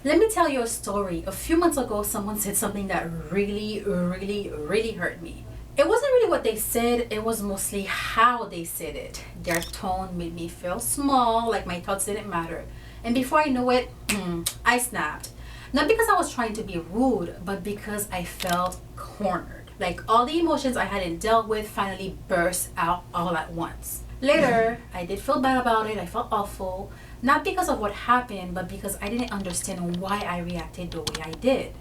Let me tell you a story. A few months ago, someone said something that really, really, really hurt me. It wasn't really what they said, it was mostly how they said it. Their tone made me feel small, like my thoughts didn't matter. And before I knew it, I snapped. Not because I was trying to be rude, but because I felt cornered. Like all the emotions I hadn't dealt with finally burst out all at once. Later, I did feel bad about it. I felt awful. Not because of what happened, but because I didn't understand why I reacted the way I did.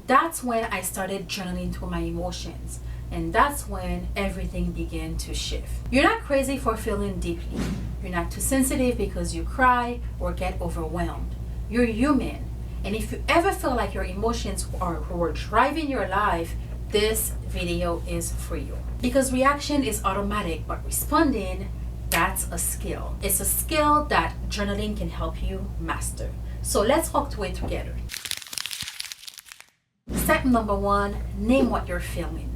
That's when I started journaling through my emotions. And that's when everything began to shift. You're not crazy for feeling deeply. You're not too sensitive because you cry or get overwhelmed. You're human. And if you ever feel like your emotions are who are driving your life, this video is for you. Because reaction is automatic, but responding, that's a skill. It's a skill that journaling can help you master. So let's walk through it together. Step number 1, name what you're feeling.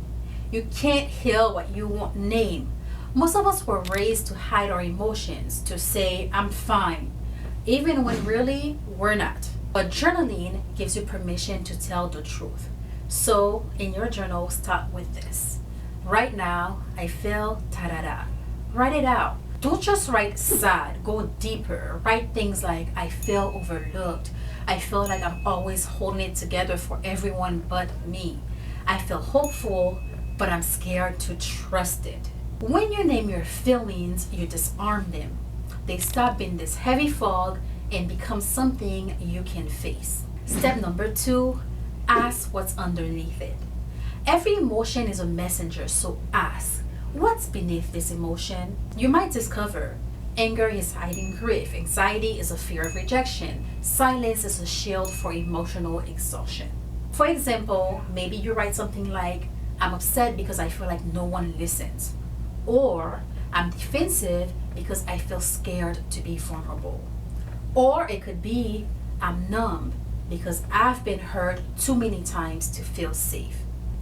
You can't heal what you won't name. Most of us were raised to hide our emotions, to say, I'm fine, even when really we're not. But journaling gives you permission to tell the truth. So in your journal, start with this. Right now, I feel ta-da-da. Write it out. Don't just write sad, go deeper. Write things like, I feel overlooked. I feel like I'm always holding it together for everyone but me. I feel hopeful, but I'm scared to trust it. When you name your feelings, you disarm them. They stop being this heavy fog and become something you can face. Step number 2, ask what's underneath it. Every emotion is a messenger, so ask, what's beneath this emotion? You might discover anger is hiding grief, anxiety is a fear of rejection, silence is a shield for emotional exhaustion. For example, maybe you write something like, I'm upset because I feel like no one listens. Or, I'm defensive because I feel scared to be vulnerable. Or it could be, I'm numb because I've been hurt too many times to feel safe.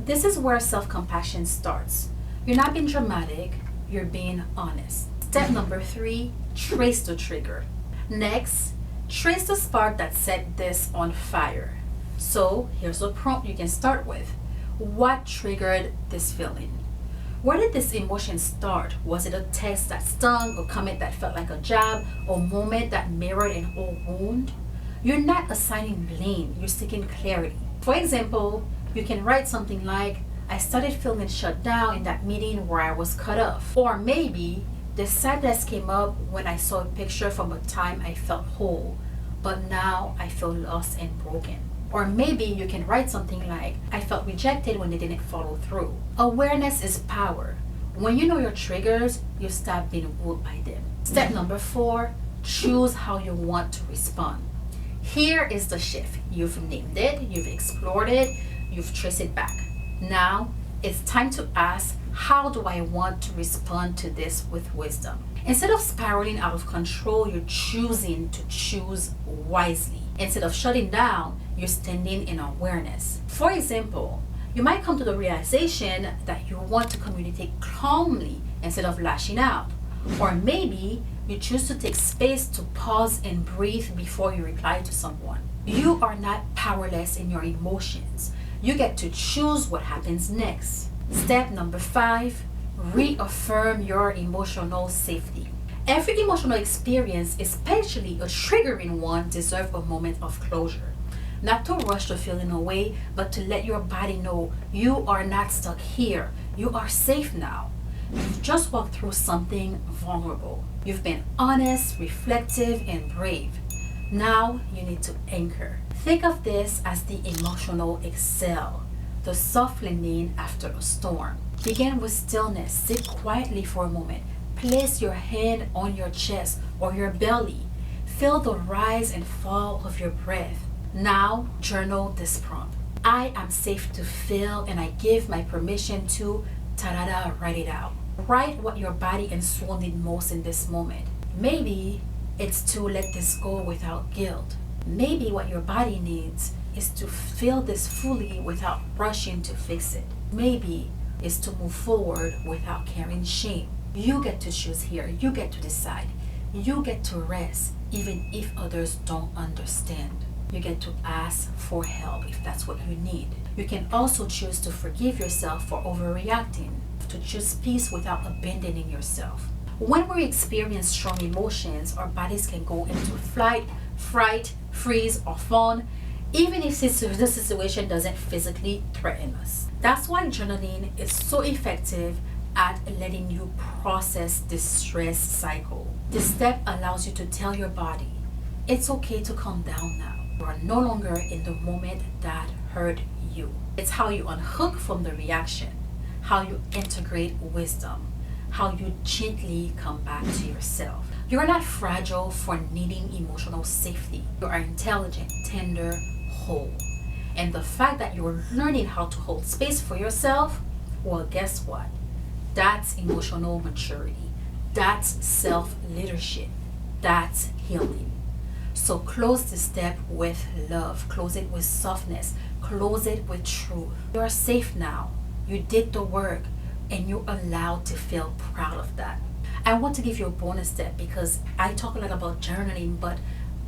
This is where self-compassion starts. You're not being dramatic, you're being honest. Step number 3, trace the trigger. Next, trace the spark that set this on fire. So here's a prompt you can start with. What triggered this feeling? Where did this emotion start? Was it a text that stung, a comment that felt like a jab, or a moment that mirrored an old wound? You're not assigning blame, you're seeking clarity. For example, you can write something like, I started feeling shut down in that meeting where I was cut off. Or maybe, the sadness came up when I saw a picture from a time I felt whole, but now I feel lost and broken. Or maybe you can write something like, I felt rejected when they didn't follow through. Awareness is power. When you know your triggers, you stop being ruled by them. Step number 4, choose how you want to respond. Here is the shift. You've named it, you've explored it, you've traced it back. Now, it's time to ask, how do I want to respond to this with wisdom? Instead of spiraling out of control, you're choosing to choose wisely. Instead of shutting down, you're standing in awareness. For example, you might come to the realization that you want to communicate calmly instead of lashing out. Or maybe you choose to take space to pause and breathe before you reply to someone. You are not powerless in your emotions. You get to choose what happens next. Step number 5, reaffirm your emotional safety. Every emotional experience, especially a triggering one, deserves a moment of closure. Not to rush the feeling away, but to let your body know you are not stuck here. You are safe now. You've just walked through something vulnerable. You've been honest, reflective, and brave. Now you need to anchor. Think of this as the emotional exhale, the soft landing after a storm. Begin with stillness. Sit quietly for a moment. Place your hand on your chest or your belly. Feel the rise and fall of your breath. Now journal this prompt. I am safe to feel and I give my permission to ta-da-da, write it out. Write what your and soul need most in this moment. Maybe it's to let this go without guilt. Maybe what your body needs is to feel this fully without rushing to fix it. Maybe it's to move forward without carrying shame. You get to choose here. You get to decide. You get to rest even if others don't understand. You get to ask for help if that's what you need. You can also choose to forgive yourself for overreacting, to choose peace without abandoning yourself. When we experience strong emotions, our bodies can go into flight, fright, freeze, or fawn, even if the situation doesn't physically threaten us. That's why journaling is so effective at letting you process this stress cycle. This step allows you to tell your body, it's okay to calm down now. You are no longer in the moment that hurt you. It's how you unhook from the reaction, how you integrate wisdom, how you gently come back to yourself. You are not fragile for needing emotional safety. You are intelligent, tender, whole. And the fact that you're learning how to hold space for yourself, well, guess what? That's emotional maturity. That's self-leadership. That's healing. So close the step with love. Close it with softness. Close it with truth. You are safe now. You did the work, and you're allowed to feel proud of that. I want to give you a bonus step because I talk a lot about journaling, but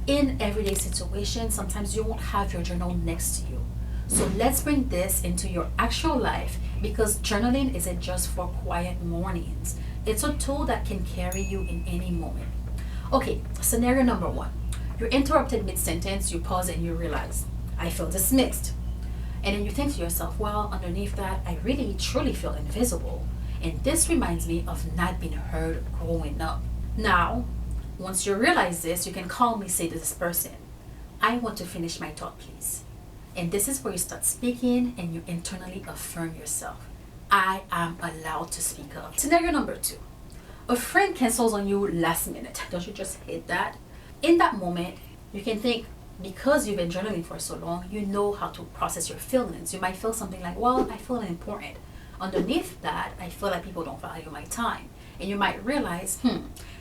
in everyday situations, sometimes you won't have your journal next to you. So let's bring this into your actual life, because journaling isn't just for quiet mornings. It's a tool that can carry you in any moment. Okay, scenario number 1. You're interrupted mid-sentence, you pause and you realize, I feel dismissed. And then you think to yourself, well, underneath that, I really truly feel invisible. And this reminds me of not being heard growing up. Now, once you realize this, you can calmly say to this person, I want to finish my thought, please. And this is where you start speaking and you internally affirm yourself. I am allowed to speak up. Scenario number 2. A friend cancels on you last minute. Don't you just hate that? In that moment, you can think, because you've been journaling for so long, you know how to process your feelings. You might feel something like, well, I feel important. Underneath that, I feel like people don't value my time. And you might realize,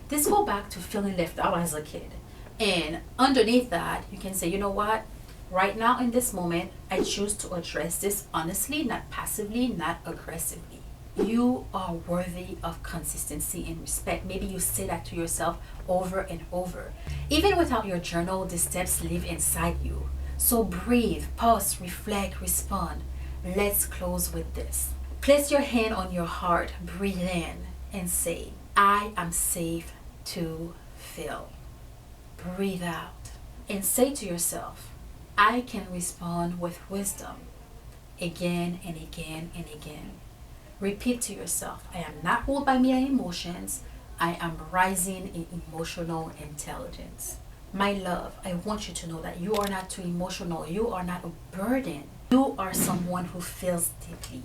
this go back to feeling left out as a kid. And underneath that, you can say, you know what? Right now in this moment, I choose to address this honestly, not passively, not aggressively. You are worthy of consistency and respect. Maybe you say that to yourself over and over. Even without your journal, the steps live inside you. So breathe, pause, reflect, respond. Let's close with this. Place your hand on your heart, breathe in, and say, I am safe to feel. Breathe out and say to yourself, I can respond with wisdom. Again and again and again. Repeat to yourself, I am not ruled by my emotions. I am rising in emotional intelligence. My love, I want you to know that you are not too emotional. You are not a burden. You are someone who feels deeply.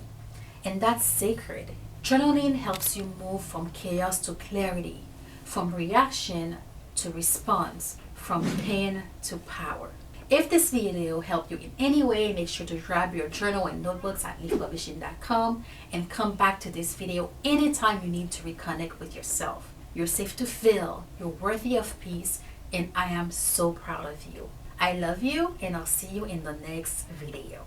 And that's sacred. Journaling helps you move from chaos to clarity, from reaction to response, from pain to power. If this video helped you in any way, make sure to grab your journal and notebooks at leafpublishing.com and come back to this video anytime you need to reconnect with yourself. You're safe to feel, you're worthy of peace, and I am so proud of you. I love you, and I'll see you in the next video.